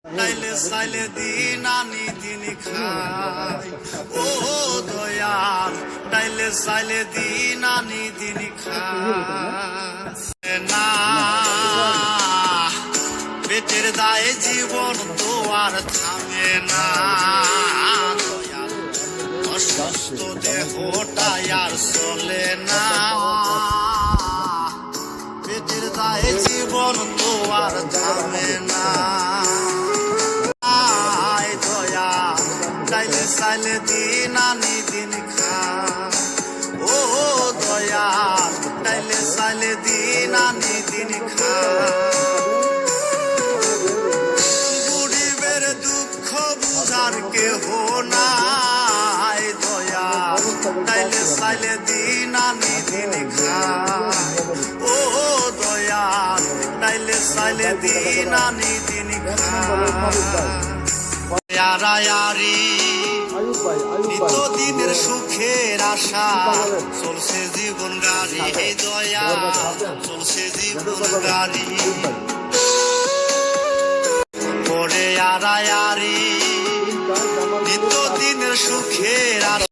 তাইলে চাইলে দিন আনি দিন খাই ও দয়াল, তাইলে চাইলে দিন আনি দিন খাই না। পেটের দায়ে জীবন তো আর থামে না দয়াল, অসুস্থ দেহটা আর চলে না। পেটের দায়ে জীবন তো আর থামে না দয়াল, চাইলে চাইলে দিন আনি দিন খাই ও দয়াল, চাইলে চাইলে দিন আনি দিন খাই। গরিবের দুঃখ বুঝার কেহ নাই দয়াল, চাইলে চাইলে দিন আনি দিন খাই ও দয়াল, চাইলে চাইলে দিন আনি দিন খাই। নিত্যদিনের সুখের আশা চলছে জীবন গাড়ি দয়া, চলছে জীবন গাড়ি পরে আড়ায়ারি। নিত্যদিনের সুখের আশা